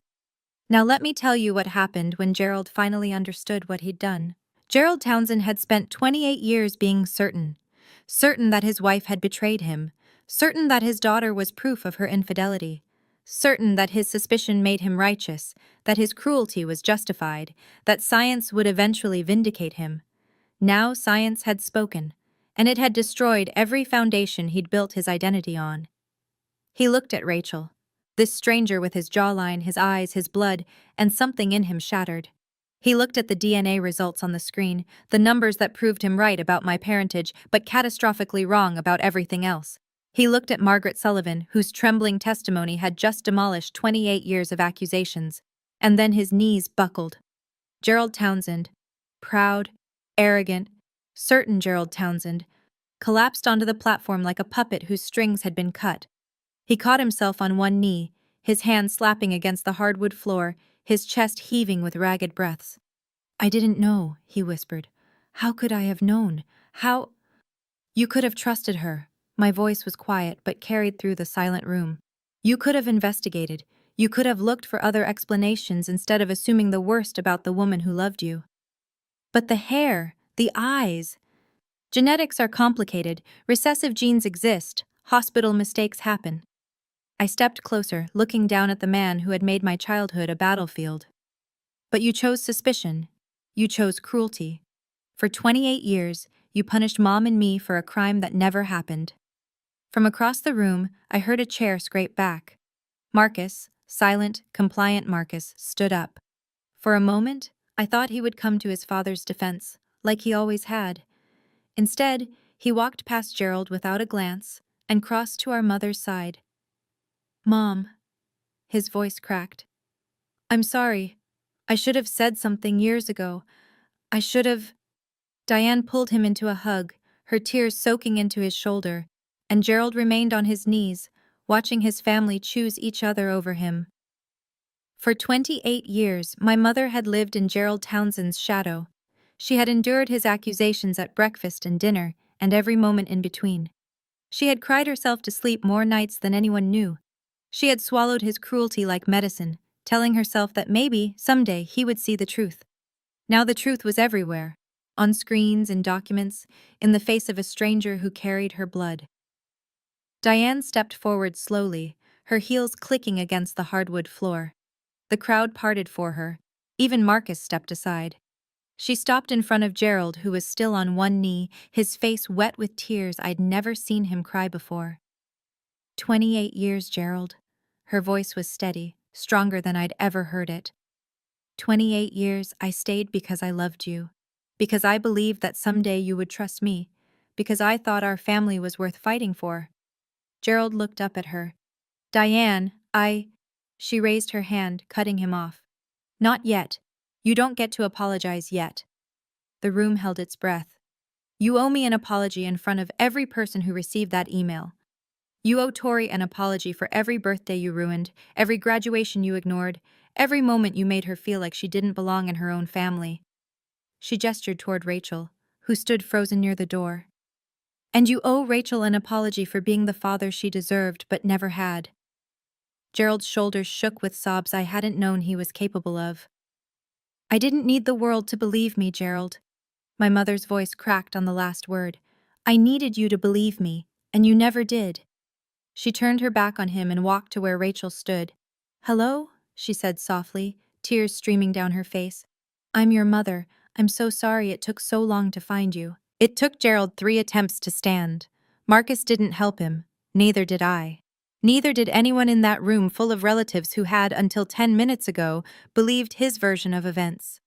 Now let me tell you what happened when Gerald finally understood what he'd done. Gerald Townsend had spent 28 years being certain that his wife had betrayed him, certain that his daughter was proof of her infidelity, certain that his suspicion made him righteous, that his cruelty was justified, that science would eventually vindicate him. Now science had spoken, and it had destroyed every foundation he'd built his identity on. He looked at Rachel, this stranger with his jawline, his eyes, his blood, and something in him shattered. He looked at the DNA results on the screen, the numbers that proved him right about my parentage, but catastrophically wrong about everything else. He looked at Margaret Sullivan, whose trembling testimony had just demolished 28 years of accusations, and then his knees buckled. Gerald Townsend, proud, arrogant, certain Gerald Townsend, collapsed onto the platform like a puppet whose strings had been cut. He caught himself on one knee, his hand slapping against the hardwood floor, his chest heaving with ragged breaths. I didn't know, he whispered. How could I have known? How? You could have trusted her. My voice was quiet but carried through the silent room. You could have investigated. You could have looked for other explanations instead of assuming the worst about the woman who loved you. But the hair, the eyes. Genetics are complicated, recessive genes exist, hospital mistakes happen. I stepped closer, looking down at the man who had made my childhood a battlefield. But you chose suspicion. You chose cruelty. For 28 years, you punished Mom and me for a crime that never happened. From across the room, I heard a chair scrape back. Marcus, silent, compliant Marcus, stood up. For a moment, I thought he would come to his father's defense, like he always had. Instead, he walked past Gerald without a glance and crossed to our mother's side. Mom. His voice cracked. I'm sorry. I should have said something years ago. I should have. Diane pulled him into a hug, her tears soaking into his shoulder, and Gerald remained on his knees, watching his family choose each other over him. For 28 years, my mother had lived in Gerald Townsend's shadow. She had endured his accusations at breakfast and dinner, and every moment in between. She had cried herself to sleep more nights than anyone knew. She had swallowed his cruelty like medicine, telling herself that maybe, someday, he would see the truth. Now the truth was everywhere. On screens, in documents, in the face of a stranger who carried her blood. Diane stepped forward slowly, her heels clicking against the hardwood floor. The crowd parted for her. Even Marcus stepped aside. She stopped in front of Gerald, who was still on one knee, his face wet with tears. I'd never seen him cry before. 28 years, Gerald. Her voice was steady, stronger than I'd ever heard it. 28 years, I stayed because I loved you. Because I believed that someday you would trust me. Because I thought our family was worth fighting for. Gerald looked up at her. Diane, She raised her hand, cutting him off. Not yet. You don't get to apologize yet. The room held its breath. You owe me an apology in front of every person who received that email. You owe Tori an apology for every birthday you ruined, every graduation you ignored, every moment you made her feel like she didn't belong in her own family. She gestured toward Rachel, who stood frozen near the door. And you owe Rachel an apology for being the father she deserved but never had. Gerald's shoulders shook with sobs I hadn't known he was capable of. I didn't need the world to believe me, Gerald. My mother's voice cracked on the last word. I needed you to believe me, and you never did. She turned her back on him and walked to where Rachel stood. Hello? She said softly, tears streaming down her face. I'm your mother. I'm so sorry it took so long to find you. It took Gerald 3 attempts to stand. Marcus didn't help him. Neither did I. Neither did anyone in that room full of relatives who had, until 10 minutes ago, believed his version of events.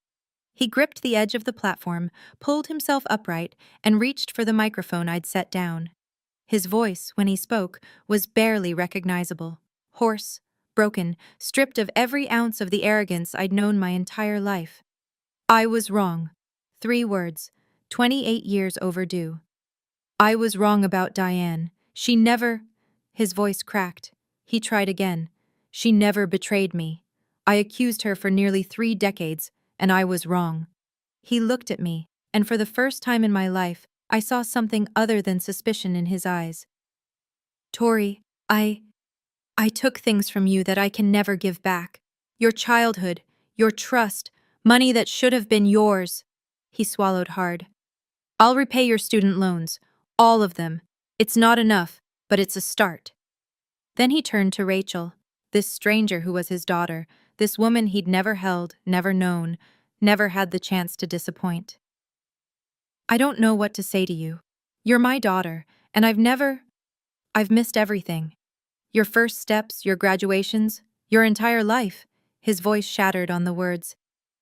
He gripped the edge of the platform, pulled himself upright, and reached for the microphone I'd set down. His voice, when he spoke, was barely recognizable. Hoarse, broken, stripped of every ounce of the arrogance I'd known my entire life. I was wrong. 3 words, 28 years overdue. I was wrong about Diane. She never... His voice cracked. He tried again. She never betrayed me. I accused her for nearly 3 decades, and I was wrong. He looked at me, and for the first time in my life, I saw something other than suspicion in his eyes. Tori, I took things from you that I can never give back. Your childhood, your trust, money that should have been yours. He swallowed hard. I'll repay your student loans, all of them. It's not enough, but it's a start. Then he turned to Rachel, this stranger who was his daughter, this woman he'd never held, never known, never had the chance to disappoint. I don't know what to say to you. You're my daughter, and I've missed everything. Your first steps, your graduations, your entire life. His voice shattered on the words.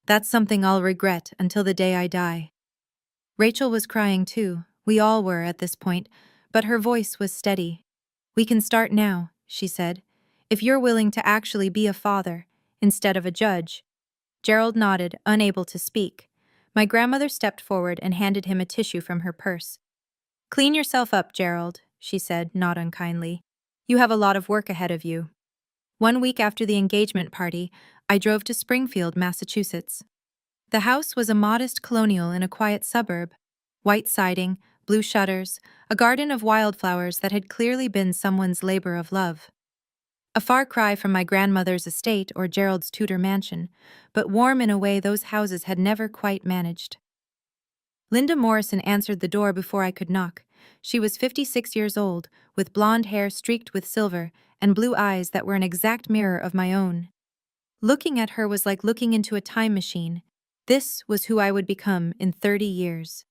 That's something I'll regret until the day I die. Rachel was crying too. We all were at this point, but her voice was steady. We can start now, she said, if you're willing to actually be a father, instead of a judge. Gerald nodded, unable to speak. My grandmother stepped forward and handed him a tissue from her purse. Clean yourself up, Gerald, she said, not unkindly. You have a lot of work ahead of you. 1 week after the engagement party, I drove to Springfield, Massachusetts. The house was a modest colonial in a quiet suburb. White siding, blue shutters, a garden of wildflowers that had clearly been someone's labor of love. A far cry from my grandmother's estate or Gerald's Tudor mansion, but warm in a way those houses had never quite managed. Linda Morrison answered the door before I could knock. She was 56 years old, with blonde hair streaked with silver and blue eyes that were an exact mirror of my own. Looking at her was like looking into a time machine. This was who I would become in 30 years.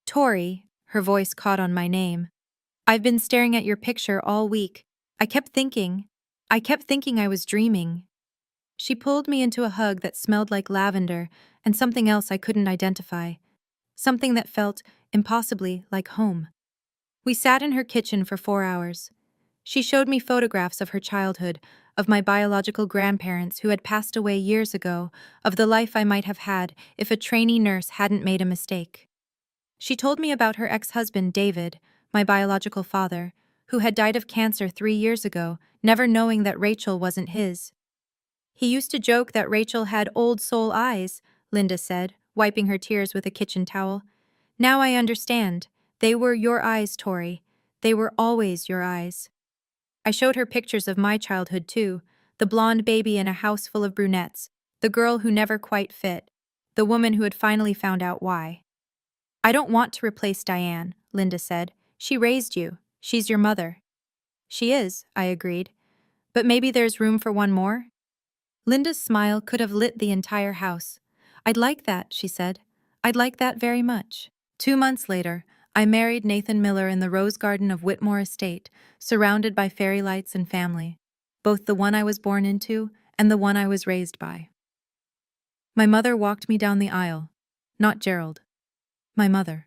Tori, her voice caught on my name. I've been staring at your picture all week. I kept thinking I was dreaming. She pulled me into a hug that smelled like lavender and something else I couldn't identify. Something that felt impossibly like home. We sat in her kitchen for 4 hours. She showed me photographs of her childhood, of my biological grandparents who had passed away years ago, of the life I might have had if a trainee nurse hadn't made a mistake. She told me about her ex-husband, David, my biological father, who had died of cancer 3 years ago, never knowing that Rachel wasn't his. He used to joke that Rachel had old soul eyes, Linda said, wiping her tears with a kitchen towel. Now I understand. They were your eyes, Tori. They were always your eyes. I showed her pictures of my childhood, too. The blonde baby in a house full of brunettes, the girl who never quite fit, the woman who had finally found out why. I don't want to replace Diane, Linda said. She raised you. She's your mother. She is, I agreed. But maybe there's room for one more? Linda's smile could have lit the entire house. I'd like that, she said. I'd like that very much. 2 months later, I married Nathan Miller in the rose garden of Whitmore Estate, surrounded by fairy lights and family, both the one I was born into and the one I was raised by. My mother walked me down the aisle. Not Gerald. My mother.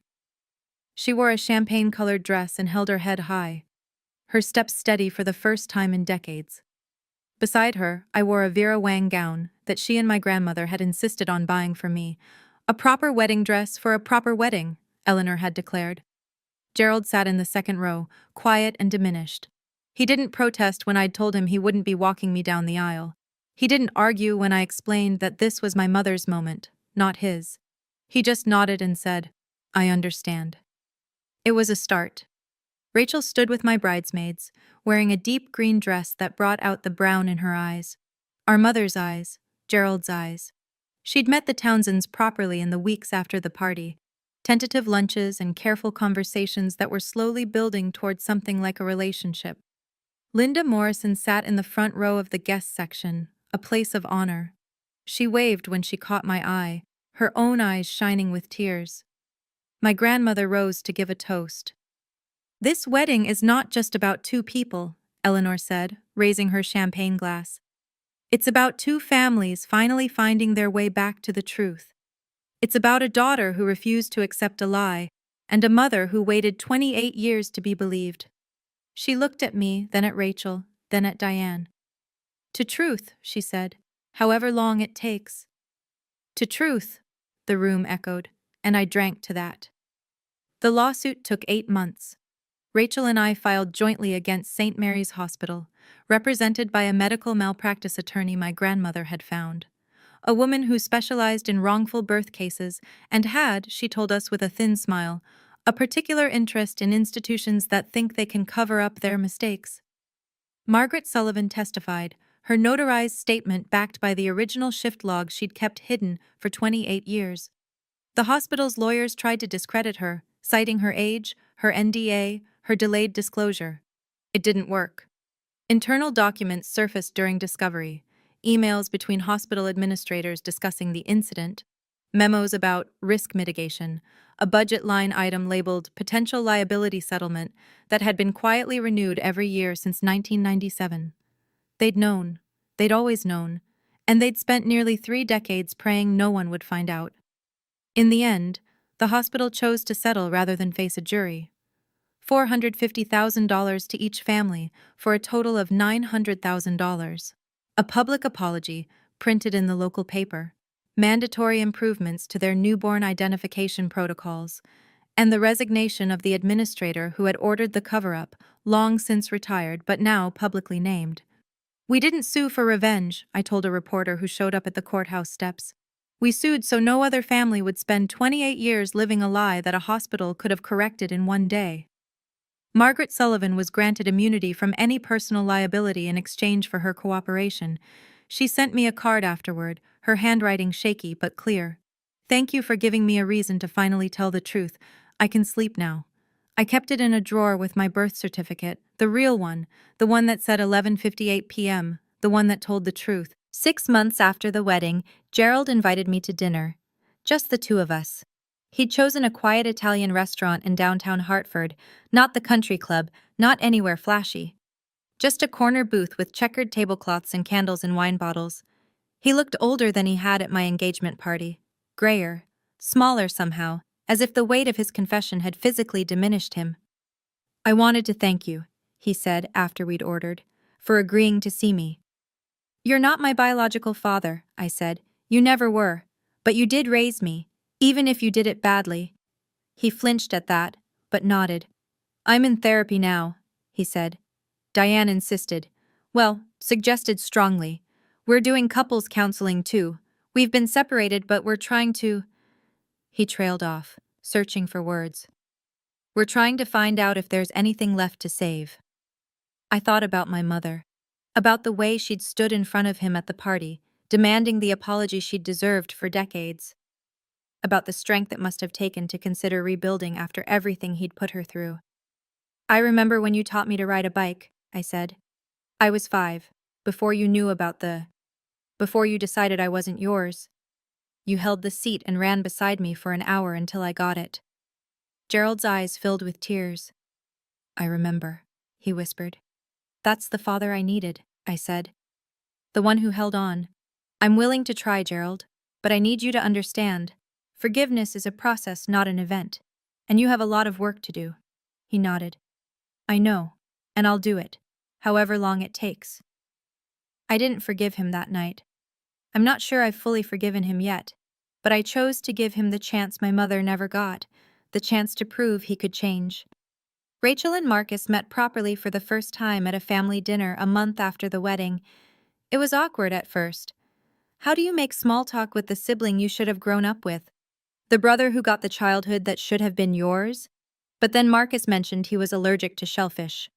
She wore a champagne-colored dress and held her head high, her steps steady for the first time in decades. Beside her, I wore a Vera Wang gown that she and my grandmother had insisted on buying for me. A proper wedding dress for a proper wedding, Eleanor had declared. Gerald sat in the second row, quiet and diminished. He didn't protest when I'd told him he wouldn't be walking me down the aisle. He didn't argue when I explained that this was my mother's moment, not his. He just nodded and said, I understand. It was a start. Rachel stood with my bridesmaids, wearing a deep green dress that brought out the brown in her eyes. Our mother's eyes, Gerald's eyes. She'd met the Townsends properly in the weeks after the party, tentative lunches and careful conversations that were slowly building toward something like a relationship. Linda Morrison sat in the front row of the guest section, a place of honor. She waved when she caught my eye, her own eyes shining with tears. My grandmother rose to give a toast. This wedding is not just about two people, Eleanor said, raising her champagne glass. It's about two families finally finding their way back to the truth. It's about a daughter who refused to accept a lie, and a mother who waited 28 years to be believed. She looked at me, then at Rachel, then at Diane. To truth, she said, however long it takes. To truth, the room echoed, and I drank to that. The lawsuit took 8 months. Rachel and I filed jointly against St. Mary's Hospital, represented by a medical malpractice attorney my grandmother had found. A woman who specialized in wrongful birth cases and had, she told us with a thin smile, a particular interest in institutions that think they can cover up their mistakes. Margaret Sullivan testified, her notarized statement backed by the original shift log she'd kept hidden for 28 years. The hospital's lawyers tried to discredit her, citing her age, her NDA, her delayed disclosure. It didn't work. Internal documents surfaced during discovery, emails between hospital administrators discussing the incident, memos about risk mitigation, a budget line item labeled potential liability settlement that had been quietly renewed every year since 1997. They'd known. They'd always known. And they'd spent nearly 3 decades praying no one would find out. In the end, the hospital chose to settle rather than face a jury. $450,000 to each family for a total of $900,000. A public apology printed in the local paper, mandatory improvements to their newborn identification protocols, and the resignation of the administrator who had ordered the cover-up, long since retired but now publicly named. We didn't sue for revenge, I told a reporter who showed up at the courthouse steps. We sued so no other family would spend 28 years living a lie that a hospital could have corrected in one day. Margaret Sullivan was granted immunity from any personal liability in exchange for her cooperation. She sent me a card afterward, her handwriting shaky but clear. Thank you for giving me a reason to finally tell the truth. I can sleep now. I kept it in a drawer with my birth certificate, the real one, the one that said 11:58 p.m., the one that told the truth. 6 months after the wedding, Gerald invited me to dinner. Just the two of us. He'd chosen a quiet Italian restaurant in downtown Hartford, not the country club, not anywhere flashy. Just a corner booth with checkered tablecloths and candles and wine bottles. He looked older than he had at my engagement party. Grayer. Smaller somehow, as if the weight of his confession had physically diminished him. "I wanted to thank you," he said after we'd ordered, "for agreeing to see me." "You're not my biological father," I said. "You never were. But you did raise me, even if you did it badly." He flinched at that, but nodded. "I'm in therapy now," he said. Diane insisted. Well, suggested strongly. "We're doing couples counseling too. We've been separated, but we're trying to—" He trailed off, searching for words. "We're trying to find out if there's anything left to save." I thought about my mother. About the way she'd stood in front of him at the party, demanding the apology she'd deserved for decades. About the strength it must have taken to consider rebuilding after everything he'd put her through. "I remember when you taught me to ride a bike," I said. "I was 5, before you knew about before you decided I wasn't yours. You held the seat and ran beside me for an hour until I got it." Gerald's eyes filled with tears. "I remember," he whispered. "That's the father I needed," I said. "The one who held on. I'm willing to try, Gerald, but I need you to understand. Forgiveness is a process, not an event. And you have a lot of work to do." He nodded. "I know, and I'll do it, however long it takes." I didn't forgive him that night. I'm not sure I've fully forgiven him yet, but I chose to give him the chance my mother never got, the chance to prove he could change. Rachel and Marcus met properly for the first time at a family dinner a month after the wedding. It was awkward at first. How do you make small talk with the sibling you should have grown up with? The brother who got the childhood that should have been yours? But then Marcus mentioned he was allergic to shellfish.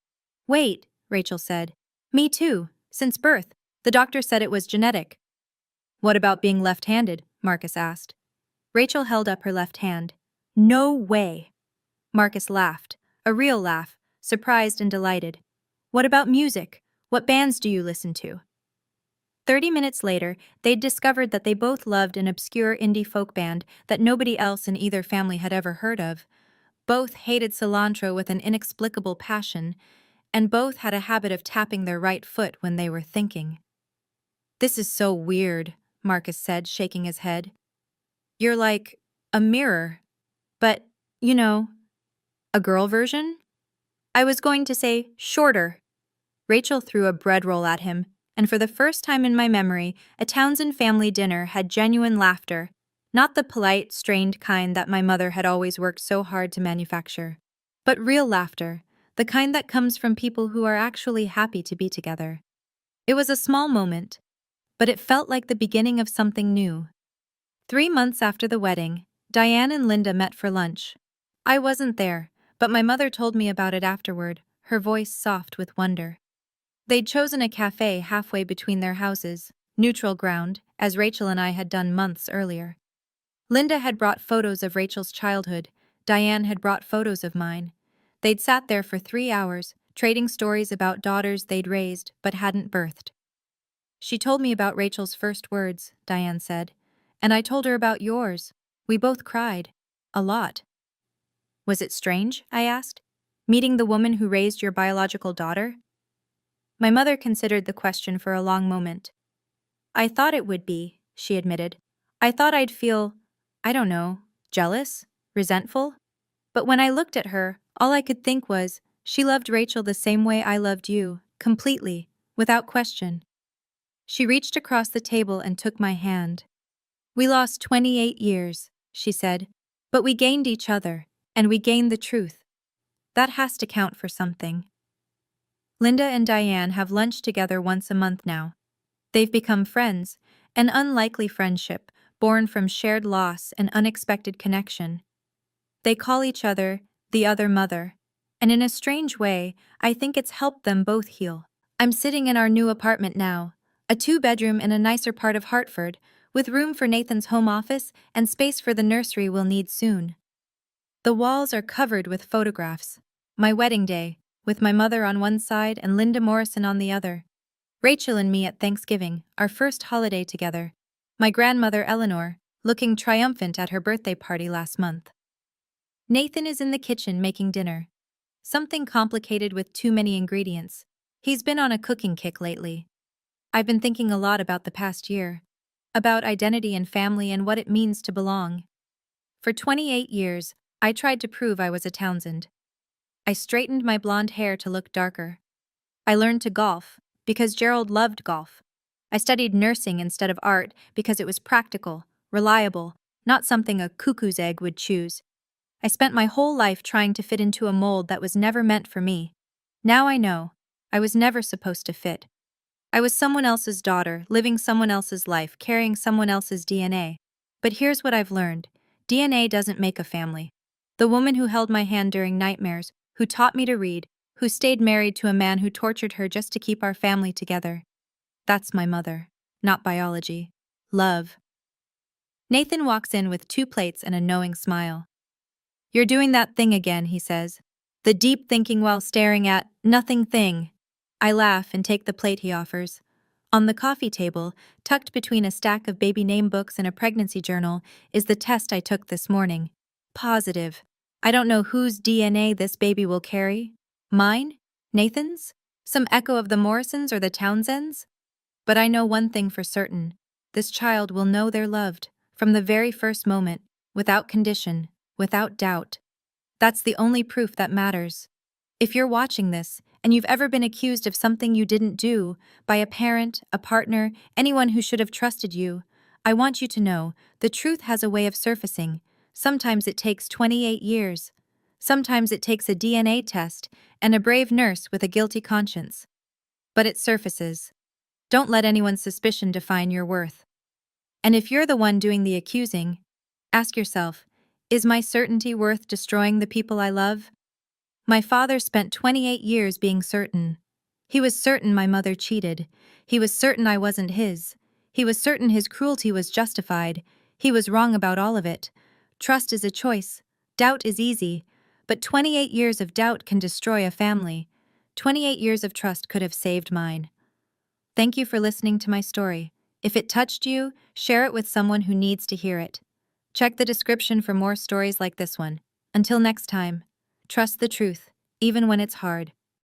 "Wait," Rachel said. "Me too, since birth. The doctor said it was genetic." "What about being left-handed?" Marcus asked. Rachel held up her left hand. "No way." Marcus laughed, a real laugh, surprised and delighted. "What about music? What bands do you listen to?" 30 minutes later, they'd discovered that they both loved an obscure indie folk band that nobody else in either family had ever heard of. Both hated cilantro with an inexplicable passion, and both had a habit of tapping their right foot when they were thinking. "This is so weird," Marcus said, shaking his head. "You're like a mirror. But, you know, a girl version?" "I was going to say shorter." Rachel threw a bread roll at him, and for the first time in my memory, a Townsend family dinner had genuine laughter, not the polite, strained kind that my mother had always worked so hard to manufacture, but real laughter, the kind that comes from people who are actually happy to be together. It was a small moment, but it felt like the beginning of something new. 3 months after the wedding, Diane and Linda met for lunch. I wasn't there, but my mother told me about it afterward, her voice soft with wonder. They'd chosen a cafe halfway between their houses, neutral ground, as Rachel and I had done months earlier. Linda had brought photos of Rachel's childhood, Diane had brought photos of mine. They'd sat there for 3 hours, trading stories about daughters they'd raised but hadn't birthed. "She told me about Rachel's first words," Diane said, "and I told her about yours. We both cried. A lot." "Was it strange?" I asked. "Meeting the woman who raised your biological daughter?" My mother considered the question for a long moment. "I thought it would be," she admitted. "I thought I'd feel, I don't know, jealous? Resentful? But when I looked at her, all I could think was, she loved Rachel the same way I loved you, completely, without question." She reached across the table and took my hand. "We lost 28 years," she said, "but we gained each other, and we gained the truth. That has to count for something." Linda and Diane have lunch together once a month now. They've become friends, an unlikely friendship born from shared loss and unexpected connection. They call each other the other mother, and in a strange way, I think it's helped them both heal. I'm sitting in our new apartment now, a 2-bedroom in a nicer part of Hartford, with room for Nathan's home office and space for the nursery we'll need soon. The walls are covered with photographs. My wedding day, with my mother on one side and Linda Morrison on the other. Rachel and me at Thanksgiving, our first holiday together. My grandmother Eleanor, looking triumphant at her birthday party last month. Nathan is in the kitchen making dinner. Something complicated with too many ingredients. He's been on a cooking kick lately. I've been thinking a lot about the past year. About identity and family and what it means to belong. For 28 years, I tried to prove I was a Townsend. I straightened my blonde hair to look darker. I learned to golf, because Gerald loved golf. I studied nursing instead of art because it was practical, reliable, not something a cuckoo's egg would choose. I spent my whole life trying to fit into a mold that was never meant for me. Now I know. I was never supposed to fit. I was someone else's daughter, living someone else's life, carrying someone else's DNA. But here's what I've learned. DNA doesn't make a family. The woman who held my hand during nightmares, who taught me to read, who stayed married to a man who tortured her just to keep our family together. That's my mother. Not biology. Love. Nathan walks in with 2 plates and a knowing smile. "You're doing that thing again," he says. The deep thinking while staring at nothing thing. I laugh and take the plate he offers. On the coffee table, tucked between a stack of baby name books and a pregnancy journal, is the test I took this morning. Positive. I don't know whose DNA this baby will carry. Mine? Nathan's? Some echo of the Morrisons or the Townsends? But I know one thing for certain. This child will know they're loved, from the very first moment, without condition, without doubt. That's the only proof that matters. If you're watching this, and you've ever been accused of something you didn't do, by a parent, a partner, anyone who should have trusted you, I want you to know, the truth has a way of surfacing. Sometimes it takes 28 years. Sometimes it takes a DNA test and a brave nurse with a guilty conscience. But it surfaces. Don't let anyone's suspicion define your worth. And if you're the one doing the accusing, ask yourself, is my certainty worth destroying the people I love? My father spent 28 years being certain. He was certain my mother cheated. He was certain I wasn't his. He was certain his cruelty was justified. He was wrong about all of it. Trust is a choice. Doubt is easy. But 28 years of doubt can destroy a family. 28 years of trust could have saved mine. Thank you for listening to my story. If it touched you, share it with someone who needs to hear it. Check the description for more stories like this one. Until next time, trust the truth, even when it's hard.